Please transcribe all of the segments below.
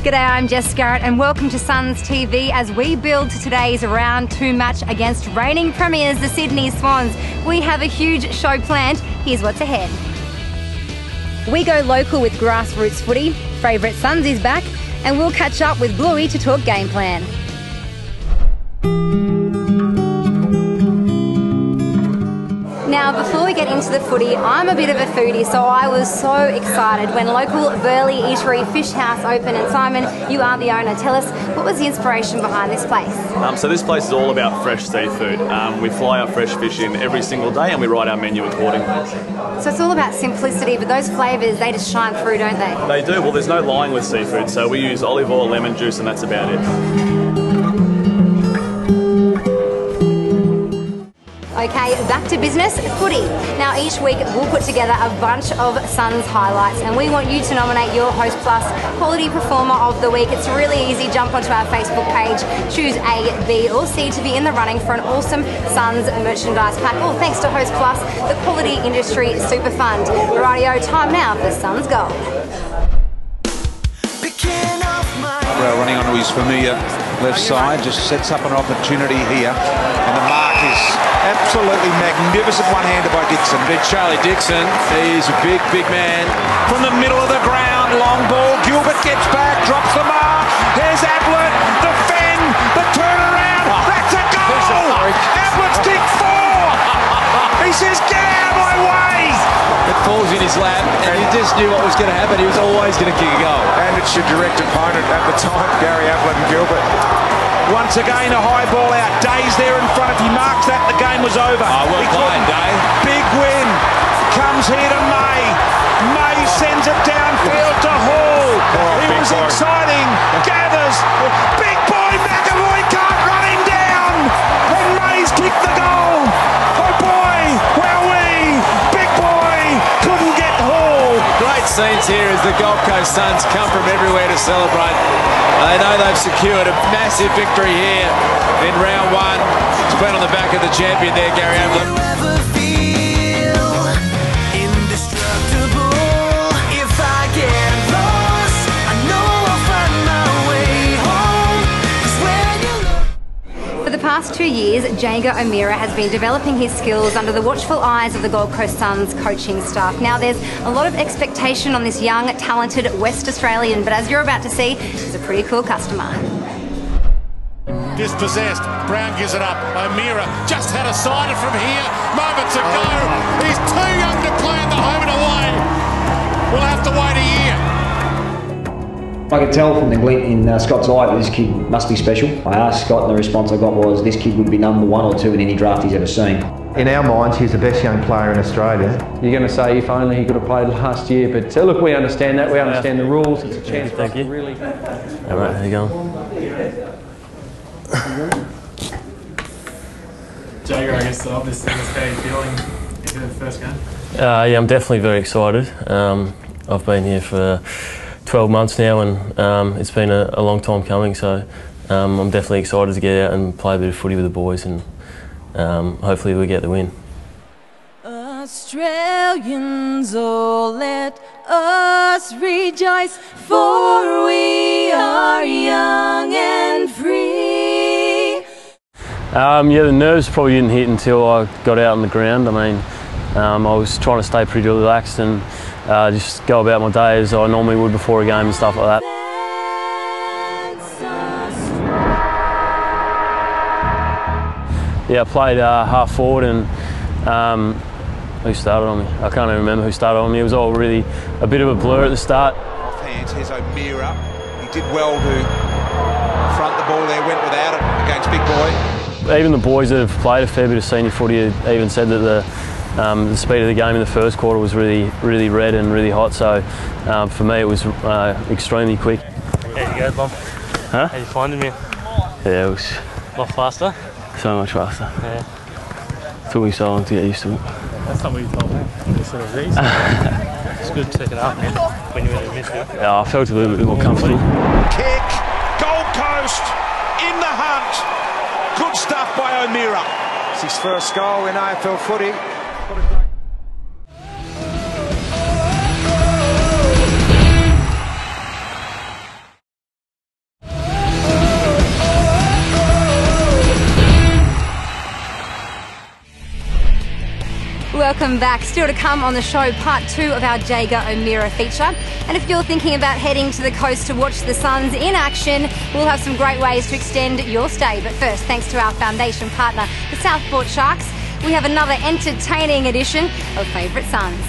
G'day, I'm Jess Garrett and welcome to Suns TV as we build to today's round 2 match against reigning premiers, the Sydney Swans. We have a huge show planned. Here's what's ahead. We go local with grassroots footy, favourite Suns is back, and we'll catch up with Bluey to talk game plan. Now, before we get into the footy, I'm a bit of a foodie, so I was so excited when local Burleigh Eatery Fish House opened. And Simon, you are the owner. Tell us, what was the inspiration behind this place? So this place is all about fresh seafood. We fly our fresh fish in every single day and we write our menu accordingly. So it's all about simplicity, but those flavours, they just shine through, don't they? They do. Well, there's no lying with seafood, so we use olive oil, lemon juice, and that's about it. Okay, back to business, footy. Now each week we'll put together a bunch of Suns highlights and we want you to nominate your Host Plus Quality Performer of the Week. It's really easy, jump onto our Facebook page, choose A, B or C to be in the running for an awesome Suns merchandise pack. All thanks to Host Plus, the Quality Industry Super Fund. Rightio, time now for Suns Goal. Running onto his familiar left side, just sets up an opportunity here, and the mark is absolutely magnificent, one-handed by Dixon. Big Charlie Dixon, he's a big man. From the middle of the ground, long ball, Gilbert gets back, drops the mark, there's Ablett, the fend, the turnaround, that's a goal! Ablett's kicked 4! He says, get out of my way! It falls in his lap, and he just knew what was going to happen, he was always going to kick a goal. And it's your direct opponent at the time, Gary Ablett and Gilbert. Once again, a high ball out. Day's there in front. If he marks that, the game was over. Well played, Day. Big win. Comes here to May. May sends it downfield to Hall. It was exciting. Gathers. Big boy McAvoy can't run him down. And May's kicked the goal. Oh boy, where we? Big boy couldn't get Hall. Great scenes here as the Gold Coast Suns come from everywhere to celebrate. They know they've secured a massive victory here in round 1. It's been on the back of the champion there, Gary Ablett. For the past 2 years, Jago O'Meara has been developing his skills under the watchful eyes of the Gold Coast Suns coaching staff. Now, there's a lot of expectation on this young, talented West Australian, but as you're about to see, he's a pretty cool customer. Dispossessed, Brown gives it up. O'Meara just had a sighted from here, moments ago. He's too young to play in the home and away. We'll have to wait a year. I could tell from the glint in Scott's eye that this kid must be special. I asked Scott and the response I got was this kid would be number 1 or 2 in any draft he's ever seen. In our minds, he's the best young player in Australia. You're going to say if only he could have played last year, but look, we understand that. We understand the rules. It's a chance for us to really... All right, how you going? Jago, I guess obviously how are you feeling into the first game? Yeah, I'm definitely very excited. I've been here for 12 months now and it's been a long time coming, so I'm definitely excited to get out and play a bit of footy with the boys and hopefully we get the win. Australians, oh let us rejoice, for we are young and free. Yeah, the nerves probably didn't hit until I got out on the ground. I mean, I was trying to stay pretty relaxed and just go about my day as I normally would before a game and stuff like that. Yeah, I played half forward and who started on me? I can't even remember who started on me. It was all really a bit of a blur at the start. Off hands, here's O'Meara. He did well to front the ball there, went without it against Big Boy. Even the boys that have played a fair bit of senior footy have even said that the speed of the game in the first quarter was really red and really hot, so for me it was extremely quick. How you go, Bob? Huh? How you finding me? Yeah, it was a lot faster? So much faster. Yeah. It took me so long to get used to it. That's not what you told me. You said it was easy. It's good to take it up, man, when you really miss it. Yeah, I felt a little bit more comfortable. Kick, Gold Coast in the hunt. Good stuff by O'Meara. It's his first goal in AFL footy. welcome back. Still to come on the show, part 2 of our Jager O'Meara feature. And if you're thinking about heading to the coast to watch the Suns in action, we'll have some great ways to extend your stay. But first, thanks to our foundation partner, the Southport Sharks, we have another entertaining edition of Favourite Suns.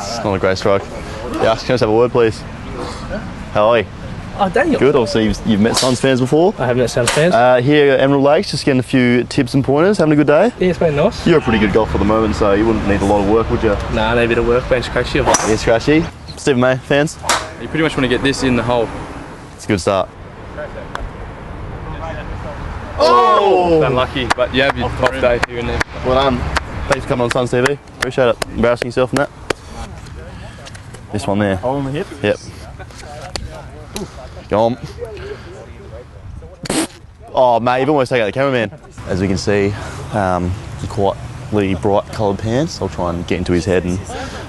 It's not a great strike. Yeah, can I just have a word, please? How are you? Oh, Daniel. Good. Obviously, you've met Suns fans before. I have met Suns fans. Here at Emerald Lakes, just getting a few tips and pointers. Having a good day? Yeah, it's been nice. You're a pretty good golfer at the moment, so you wouldn't need a lot of work, would you? Nah, I need a bit of work. Been scratchy. Yeah, scratchy. Stephen May, fans? You pretty much want to get this in the hole. It's a good start. Oh! Unlucky, but yeah, your top day here and there. Well done. Thanks for coming on Suns TV. Appreciate it. Embarrassing yourself in that. This one there. Hole in the hip? Yep. Go on. Oh, mate, you've almost taken out the cameraman. As we can see, quite really bright coloured pants. I'll try and get into his head and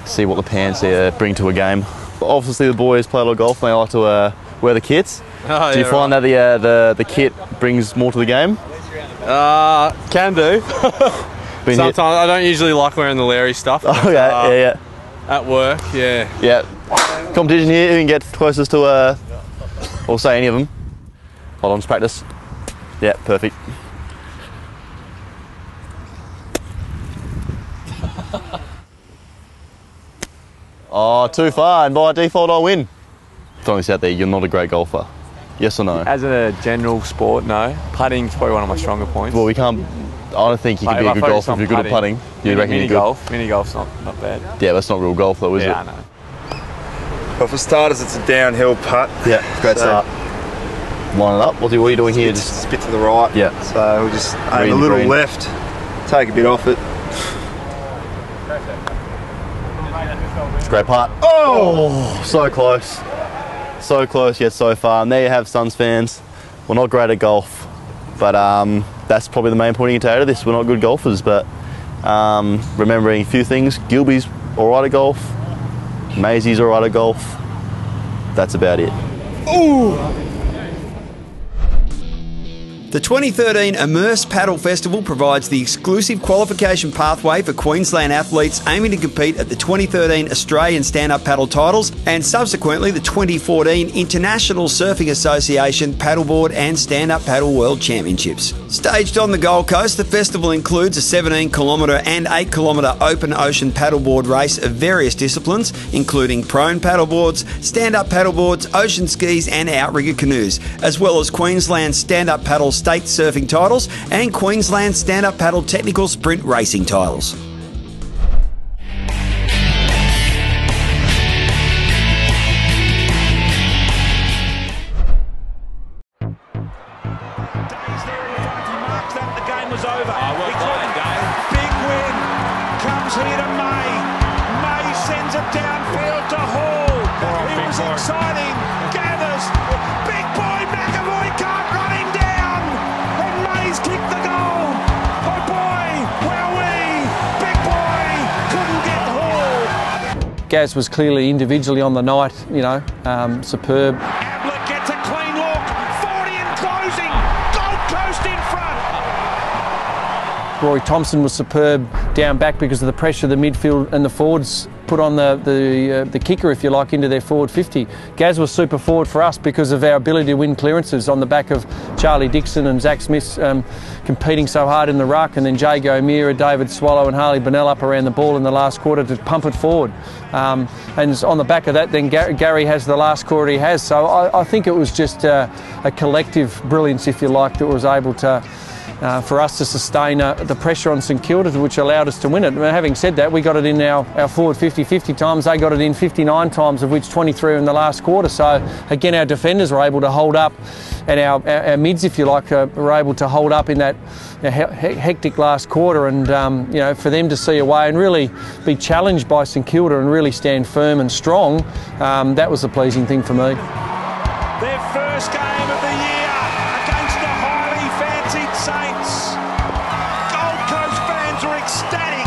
see what the pants bring to a game. Obviously, the boys play a lot of golf and they like to wear the kits. Oh, do you find that the kit brings more to the game? Can do. Sometimes I don't usually like wearing the Larry stuff. Oh, yeah. At work, yeah. Yeah. Competition here, who can get closest to, or say any of them. Hold on, just practice. Yeah, perfect. Oh, too far, and by default I win. Throwing this out there, you're not a great golfer. Yes or no? As a general sport, no. Putting's probably one of my stronger points. Well, we can't. I don't think you can be a good golfer if you're good at putting. You reckon you're good? Mini golf's not bad. Yeah, that's not real golf though, is it? Yeah, I know. Well, for starters, it's a downhill putt. Yeah, great start. Line it up. What are you doing here? Just spit to the right. Yeah. So we'll just aim a little left, take a bit off it. It's a great putt. Oh, so close. So close yet so far. And there you have Suns fans. We're not great at golf, but that's probably the main point you can take out of this. We're not good golfers, but remembering a few things. Gilby's all right at golf. Maisie's all right at golf. That's about it. Ooh! The 2013 Immerse Paddle Festival provides the exclusive qualification pathway for Queensland athletes aiming to compete at the 2013 Australian Stand-Up Paddle titles and subsequently the 2014 International Surfing Association Paddleboard and Stand-Up Paddle World Championships. Staged on the Gold Coast, the festival includes a 17km and 8km open ocean paddleboard race of various disciplines, including prone paddleboards, stand-up paddleboards, ocean skis and outrigger canoes, as well as Queensland Stand-Up Paddle State Surfing titles and Queensland Stand-Up Paddle Technical Sprint Racing titles. The game was over. Big win comes here to May. May sends it downfield to Hall. It was exciting. Gathers. Big boy McAvoy can't run him down. And May's kicked the goal. Oh boy, wowee. Big boy couldn't get Hall. Gaz was clearly individually on the night, you know, superb. Ablett gets a clean look. 40 and closing. Gold Coast in front. Rory Thompson was superb down back because of the pressure the midfield and the forwards put on the kicker, if you like, into their forward 50. Gaz was super forward for us because of our ability to win clearances on the back of Charlie Dixon and Zach Smith competing so hard in the ruck, and then Jager O'Meara, David Swallow and Harley Bonnell up around the ball in the last quarter to pump it forward. And on the back of that, then Gary has the last quarter he has. So I think it was just a collective brilliance, if you like, that was able to for us to sustain the pressure on St Kilda, which allowed us to win it. Having said that, we got it in our forward 50-50 times. They got it in 59 times, of which 23 in the last quarter. So again, our defenders were able to hold up, and our mids, if you like, were able to hold up in that hectic last quarter. And you know, for them to see a way and really be challenged by St Kilda and really stand firm and strong, that was the pleasing thing for me. Their first game of the year against the highly fancied Saints. Gold Coast fans are ecstatic.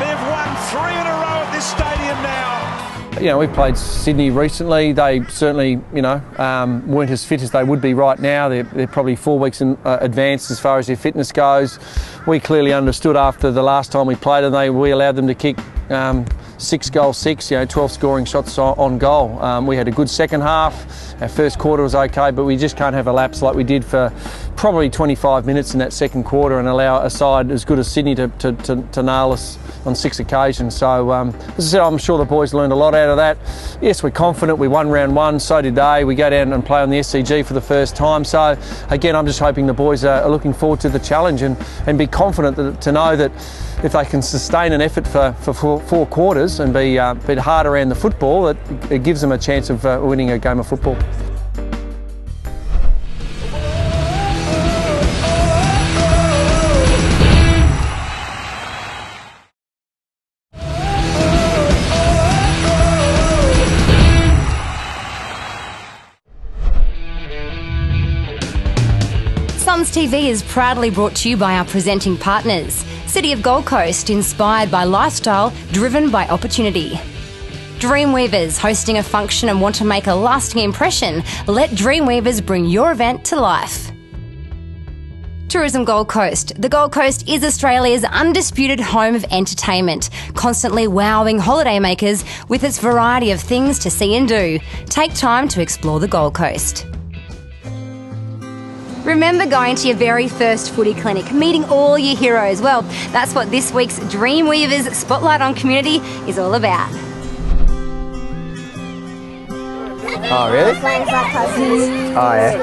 They've won 3 in a row at this stadium now. You know, we played Sydney recently. They certainly, you know, weren't as fit as they would be right now. They're probably 4 weeks in advance as far as their fitness goes. We clearly understood after the last time we played them, we allowed them to kick 6 goals, 6, you know, 12 scoring shots on goal. We had a good second half. Our first quarter was okay, but we just can't have a lapse like we did for probably 25 minutes in that second quarter and allow a side as good as Sydney to nail us on 6 occasions. So, as I said, I'm sure the boys learned a lot out of that. Yes, we're confident. We won round 1, so did they. We go down and play on the SCG for the first time. So, again, I'm just hoping the boys are looking forward to the challenge and be confident to know that if they can sustain an effort for 4 quarters and be a bit hard around the football, it gives them a chance of winning a game of football. Suns TV is proudly brought to you by our presenting partners. City of Gold Coast, inspired by lifestyle, driven by opportunity. Dreamweavers, hosting a function and want to make a lasting impression? Let Dreamweavers bring your event to life. Tourism Gold Coast. The Gold Coast is Australia's undisputed home of entertainment, constantly wowing holidaymakers with its variety of things to see and do. Take time to explore the Gold Coast. Remember going to your very first footy clinic, meeting all your heroes? Well, that's what this week's Dreamweavers Spotlight on Community is all about. Oh, really? Oh, yeah.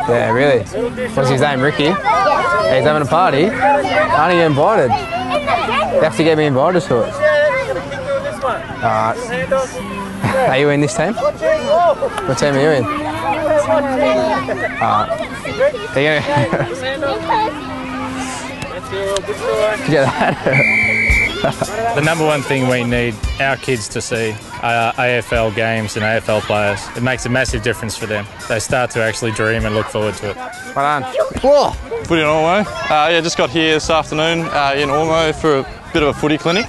Yeah, really? What's his name, Ricky? Yeah. He's having a party? Aren't you invited? You have to get me invited to it. Alright. Are you in this team? What team are you in? The number one thing we need our kids to see are AFL games and AFL players. It makes a massive difference for them. They start to actually dream and look forward to it. Well done. Footy in Ormo. Yeah, just got here this afternoon in Ormo for a bit of a footy clinic.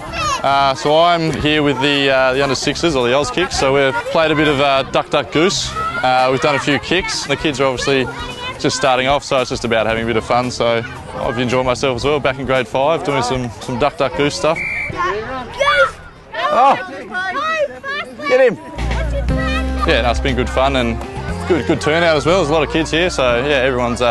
So I'm here with the under-6s, or the Oz Kicks. So we've played a bit of duck, duck, goose. We've done a few kicks. The kids are obviously just starting off, so it's just about having a bit of fun. So I've enjoyed myself as well, back in grade 5, doing some duck, duck, goose stuff. Oh! Get him! Yeah, no, it's been good fun and good turnout as well. There's a lot of kids here, so yeah, everyone's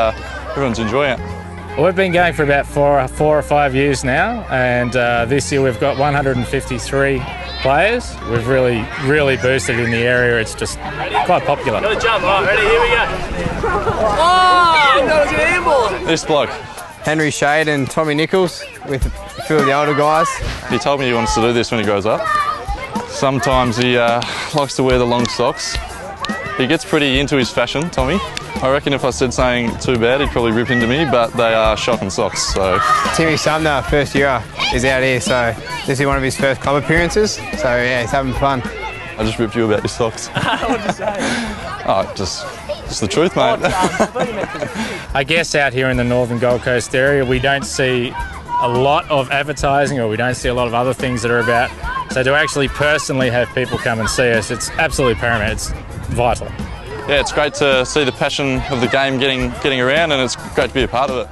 enjoying it. We've been going for about four or 5 years now, and this year we've got 153 players. We've really boosted in the area. It's just quite popular. Got to jump, right, ready, here we go. Oh, I thought it was an handball. This bloke. Henry Shade and Tommy Nichols with a few of the older guys. He told me he wants to do this when he grows up. Sometimes he likes to wear the long socks. He gets pretty into his fashion, Tommy. I reckon if I said something too bad, he'd probably rip into me, but they are shocking socks, so. Timmy Sumner, first year, is out here, so this is one of his first club appearances, so yeah, he's having fun. I just ripped you about your socks. What did you say? Oh, just the truth, mate. I guess out here in the Northern Gold Coast area, we don't see a lot of advertising, or we don't see a lot of other things that are about. So to actually personally have people come and see us, it's absolutely paramount. It's vital. Yeah, it's great to see the passion of the game getting around, and it's great to be a part of it.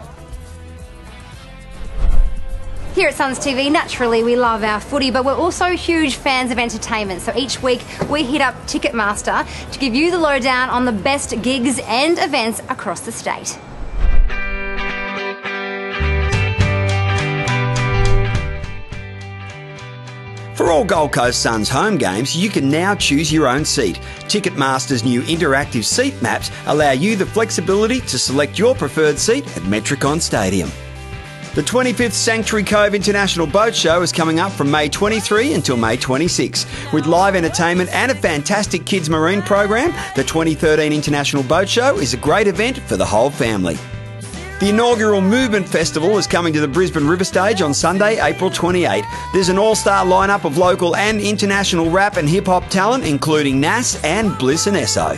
Here at Suns TV, naturally we love our footy, but we're also huge fans of entertainment. So each week we hit up Ticketmaster to give you the lowdown on the best gigs and events across the state. For all Gold Coast Suns home games, you can now choose your own seat. Ticketmaster's new interactive seat maps allow you the flexibility to select your preferred seat at Metricon Stadium. The 25th Sanctuary Cove International Boat Show is coming up from May 23 until May 26. With live entertainment and a fantastic kids marine program, the 2013 International Boat Show is a great event for the whole family. The inaugural Movement Festival is coming to the Brisbane River Stage on Sunday, April 28. There's an all-star lineup of local and international rap and hip-hop talent, including Nas and Bliss and Esso.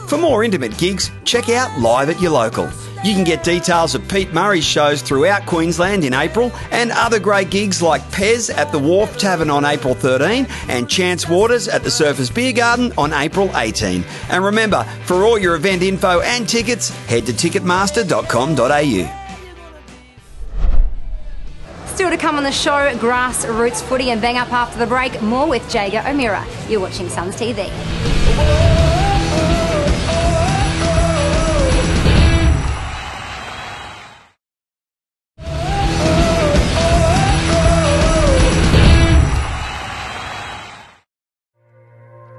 For more intimate gigs, check out Live at Your Local. You can get details of Pete Murray's shows throughout Queensland in April and other great gigs like Pez at the Wharf Tavern on April 13 and Chance Waters at the Surfers Beer Garden on April 18. And remember, for all your event info and tickets, head to ticketmaster.com.au. Still to come on the show, grassroots footy, and bang up after the break, more with Jager O'Meara. You're watching Suns TV.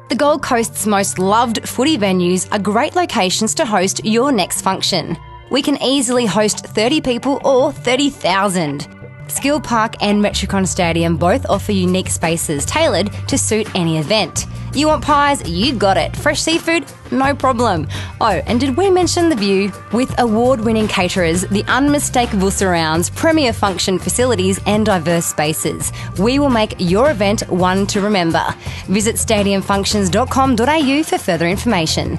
The Gold Coast's most loved footy venues are great locations to host your next function. We can easily host 30 people or 30,000. Skill Park and Metricon Stadium both offer unique spaces tailored to suit any event. You want pies? You got it. Fresh seafood? No problem. Oh, and did we mention the view? With award-winning caterers, the unmistakable surrounds, premier function facilities and diverse spaces, we will make your event one to remember. Visit stadiumfunctions.com.au for further information.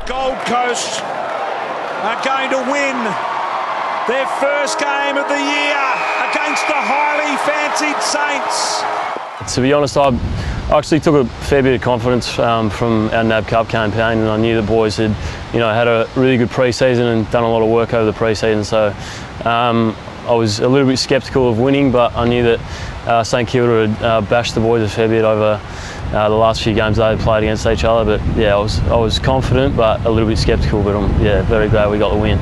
Gold Coast are going to win their first game of the year against the highly fancied Saints. To be honest, I actually took a fair bit of confidence from our NAB Cup campaign, and I knew the boys had, had a really good pre-season and done a lot of work over the pre-season. So I was a little bit sceptical of winning, but I knew that St Kilda had bashed the boys a fair bit over the last few games they had played against each other. But yeah, I was confident, but a little bit sceptical. But I'm very glad we got the win.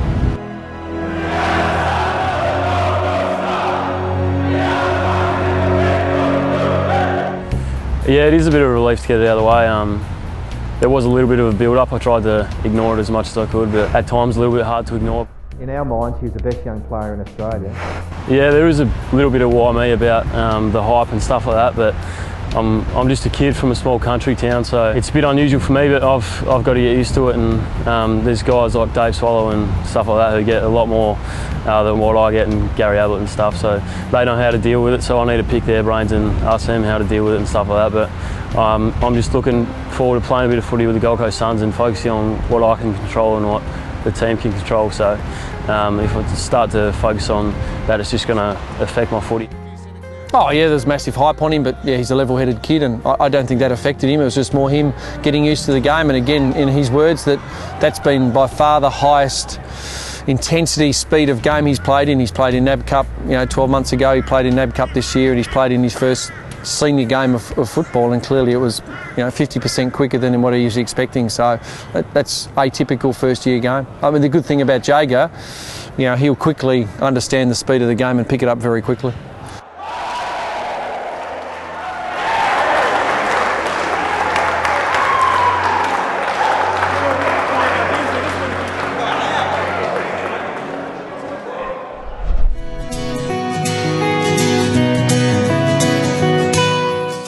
Yeah, it is a bit of a relief to get it out of the way. There was a little bit of a build-up. I tried to ignore it as much as I could, but at times a little bit hard to ignore. In our minds, he was the best young player in Australia. Yeah, there is a little bit of why me about the hype and stuff like that, but I'm just a kid from a small country town, so it's a bit unusual for me, but I've got to get used to it. And there's guys like Dave Swallow and stuff like that who get a lot more than what I get, and Gary Ablett and stuff, so they know how to deal with it, so I need to pick their brains and ask them how to deal with it and stuff like that. But I'm just looking forward to playing a bit of footy with the Gold Coast Suns and focusing on what I can control and what the team can control. So if I start to focus on that, it's just going to affect my footy. Oh yeah, there's massive hype on him, but yeah, he's a level-headed kid, and I don't think that affected him. It was just more him getting used to the game, and again, in his words, that's been by far the highest intensity, speed of game he's played in. He's played in NAB Cup, 12 months ago. He played in NAB Cup this year, and he's played in his first senior game of football, and clearly it was 50% quicker than what he was expecting. So that's a typical first-year game. I mean, the good thing about Jager, he'll quickly understand the speed of the game and pick it up very quickly.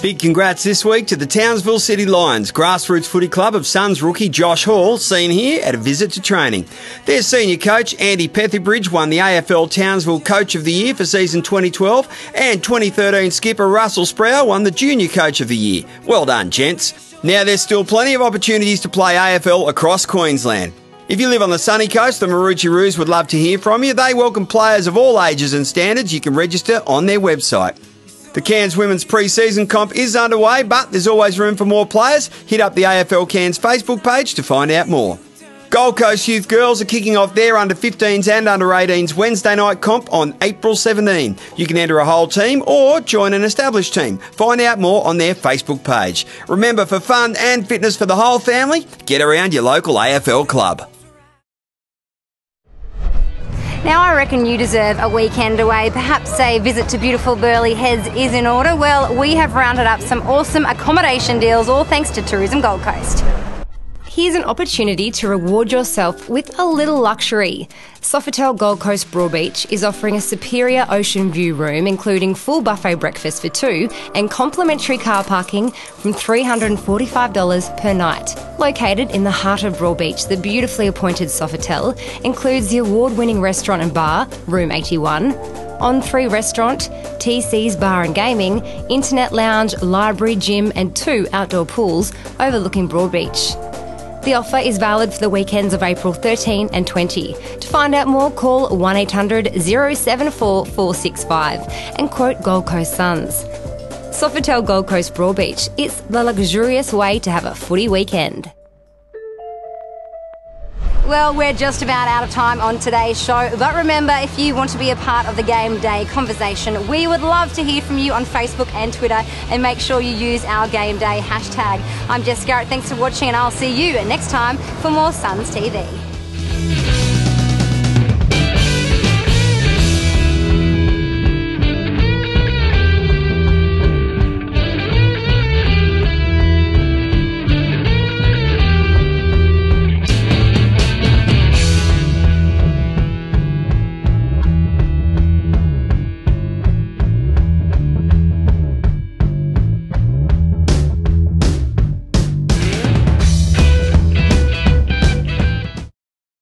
Big congrats this week to the Townsville City Lions grassroots footy club of Suns rookie Josh Hall, seen here at a visit to training. Their senior coach Andy Pethybridge won the AFL Townsville Coach of the Year for season 2012, and 2013 skipper Russell Sproul won the Junior Coach of the Year. Well done, gents. Now there's still plenty of opportunities to play AFL across Queensland. If you live on the sunny coast, the Maroochy Roos would love to hear from you. They welcome players of all ages and standards. You can register on their website. The Cairns Women's pre-season comp is underway, but there's always room for more players. Hit up the AFL Cairns Facebook page to find out more. Gold Coast Youth Girls are kicking off their under-15s and under-18s Wednesday night comp on April 17. You can enter a whole team or join an established team. Find out more on their Facebook page. Remember, for fun and fitness for the whole family, get around your local AFL club. Now I reckon you deserve a weekend away. Perhaps a visit to beautiful Burleigh Heads is in order. Well, we have rounded up some awesome accommodation deals, all thanks to Tourism Gold Coast. Here's an opportunity to reward yourself with a little luxury. Sofitel Gold Coast Broadbeach is offering a superior ocean view room, including full buffet breakfast for two and complimentary car parking from $345 per night. Located in the heart of Broadbeach, the beautifully appointed Sofitel includes the award-winning restaurant and bar, Room 81, On3 restaurant, TC's bar and gaming, internet lounge, library, gym and 2 outdoor pools overlooking Broadbeach. The offer is valid for the weekends of April 13 and 20. To find out more, call 1800 074 465 and quote Gold Coast Suns. Sofitel Gold Coast Broadbeach. It's the luxurious way to have a footy weekend. Well, we're just about out of time on today's show, but remember, if you want to be a part of the game day conversation, we would love to hear from you on Facebook and Twitter, and make sure you use our game day hashtag. I'm Jess Garrett, thanks for watching, and I'll see you next time for more Suns TV.